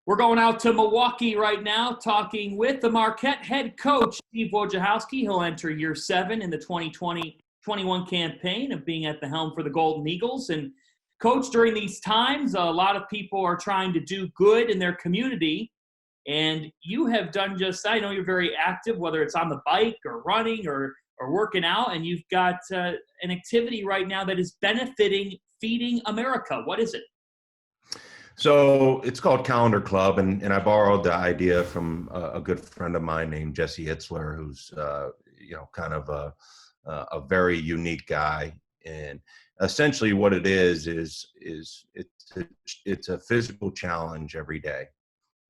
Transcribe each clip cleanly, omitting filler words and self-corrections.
We're going out to Milwaukee right now, talking with the Marquette head coach, Steve Wojciechowski. He'll enter year 7 in the 2020-21 campaign of being at the helm for the Golden Eagles. And, Coach, during these times, a lot of people are trying to do good in their community. And you have done just that. I know you're very active, whether it's on the bike or running or working out. And you've got an activity right now that is benefiting Feeding America. What is it? So it's called Calendar Club, and I borrowed the idea from a good friend of mine named Jesse Itzler, who's kind of a very unique guy. And essentially, what it is it's a physical challenge every day.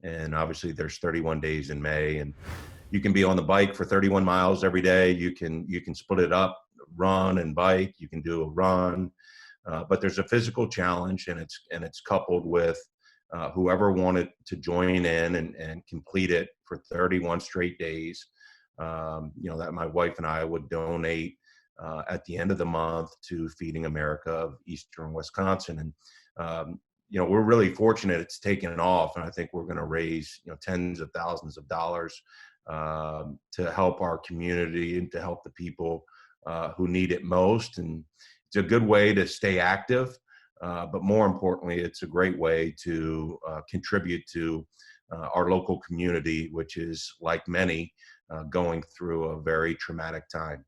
And obviously, there's 31 days in May, and you can be on the bike for 31 miles every day. You can split it up, run and bike. You can do a run. But there's a physical challenge, and it's coupled with whoever wanted to join in and complete it for 31 straight days. That my wife and I would donate at the end of the month to Feeding America of Eastern Wisconsin. And we're really fortunate it's taken off, and I think we're going to raise tens of thousands of dollars to help our community and to help the people who need it most. And it's a good way to stay active, but more importantly, it's a great way to contribute to our local community, which is, like many, going through a very traumatic time.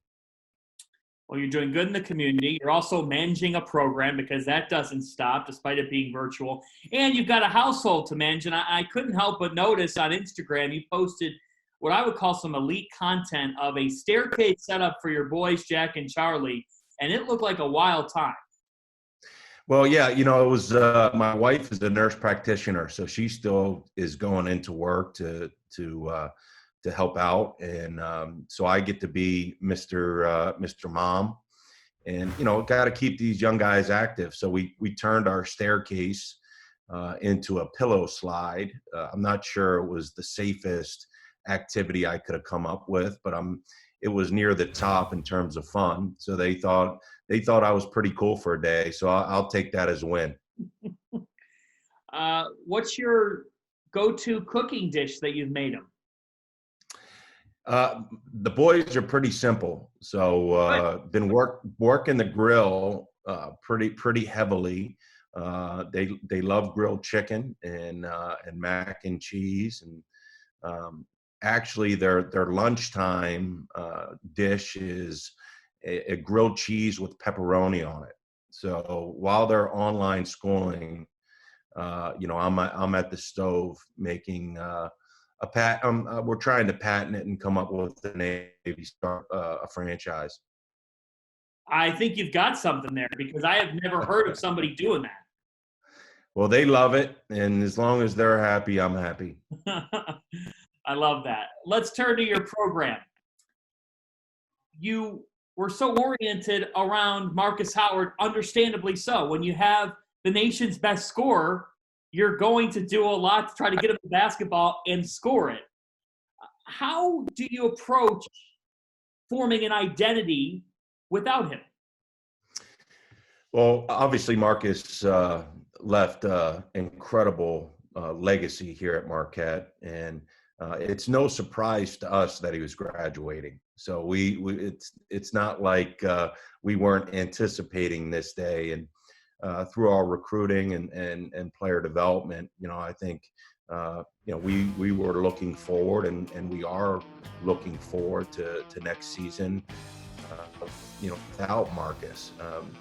Well, you're doing good in the community. You're also managing a program, because that doesn't stop despite it being virtual. And you've got a household to manage. And I couldn't help but notice on Instagram you posted what I would call some elite content of a staircase setup for your boys, Jack and Charlie. And it looked like a wild time. Well, yeah, it was my wife is a nurse practitioner, so she still is going into work to help out, and so I get to be Mr. Mom, and got to keep these young guys active. So we turned our staircase into a pillow slide. I'm not sure it was the safest activity I could have come up with, but it was near the top in terms of fun. So they thought I was pretty cool for a day. So I'll take that as a win. What's your go-to cooking dish that you've made them? The boys are pretty simple. So been working the grill pretty heavily. They love grilled chicken and mac and cheese, and actually their lunchtime dish is a grilled cheese with pepperoni on it. So while they're online schooling, I'm at the stove making we're trying to patent it and come up with a Navy Star a franchise. I think you've got something there, because I have never heard of somebody doing that. Well, they love it, and as long as they're happy, I'm happy. I love that. Let's turn to your program. You were so oriented around Marcus Howard, understandably so. When you have the nation's best scorer, you're going to do a lot to try to get him the basketball and score it. How do you approach forming an identity without him? Well, obviously Marcus left incredible legacy here at Marquette, and it's no surprise to us that he was graduating. So it's not like we weren't anticipating this day. And through our recruiting and player development, I think we were looking forward, and we are looking forward to next season. Without Marcus,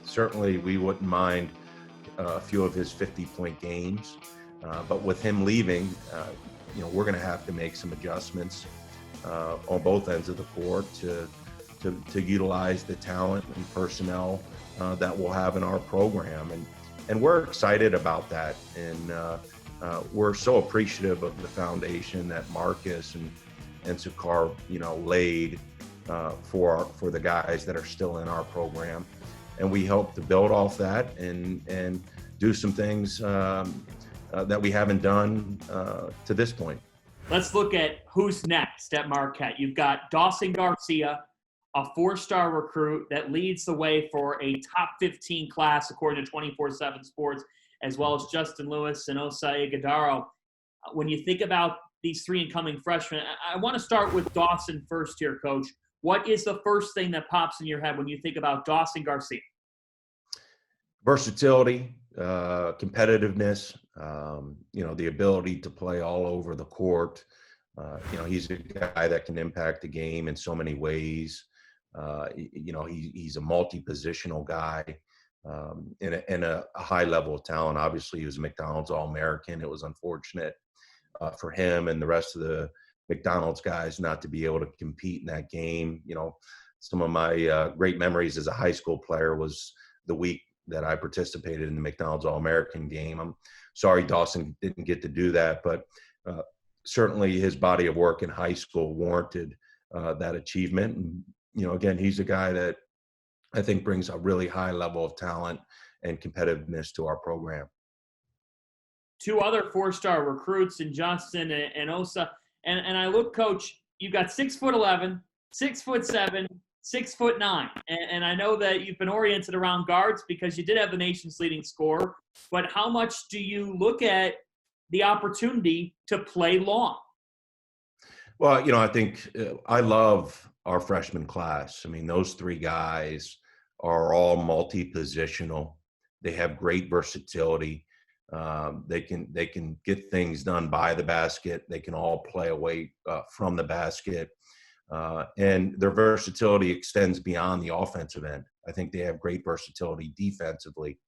certainly we wouldn't mind a few of his 50-point games, but with him leaving, we're going to have to make some adjustments on both ends of the court to utilize the talent and personnel that we'll have in our program, and we're excited about that, and we're so appreciative of the foundation that Marcus and Sakar laid for the guys that are still in our program, and we hope to build off that and do some things that we haven't done to this point. Let's look at who's next at Marquette. You've got Dawson Garcia, a 4-star recruit that leads the way for a top 15 class, according to 24/7 Sports, as well as Justin Lewis and Osai Iguodaro. when you think about these three incoming freshmen, I want to start with Dawson first here, Coach. What is the first thing that pops in your head when you think about Dawson Garcia? Versatility, competitiveness, the ability to play all over the court. He's a guy that can impact the game in so many ways. He's a multi-positional guy and a high level of talent. Obviously, he was a McDonald's All-American. It was unfortunate for him and the rest of the McDonald's guys not to be able to compete in that game. Some of my great memories as a high school player was the week that I participated in the McDonald's All-American game. I'm sorry Dawson didn't get to do that, but certainly his body of work in high school warranted that achievement. And, again, he's a guy that I think brings a really high level of talent and competitiveness to our program. Two other four-star recruits in Justin and Osa. And I look, Coach, you've got 6'11", 6'7", 6'9", and I know that you've been oriented around guards because you did have the nation's leading scorer. But how much do you look at the opportunity to play long? Well, I think I love our freshman class. I mean, those three guys are all multi-positional. They have great versatility. They can get things done by the basket. They can all play away from the basket. And their versatility extends beyond the offensive end. I think they have great versatility defensively.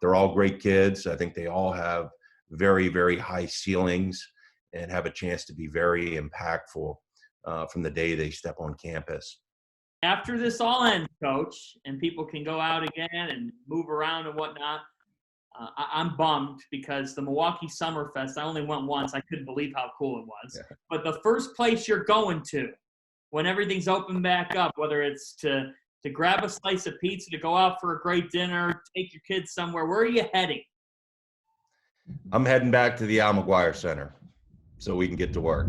They're all great kids. I think they all have very, very high ceilings and have a chance to be very impactful from the day they step on campus. After this all ends, Coach, and people can go out again and move around and whatnot, I'm bummed because the Milwaukee Summerfest, I only went once. I couldn't believe how cool it was. Yeah. But the first place you're going to when everything's open back up, whether it's to grab a slice of pizza, to go out for a great dinner, take your kids somewhere, where are you heading? I'm heading back to the Al McGuire Center so we can get to work.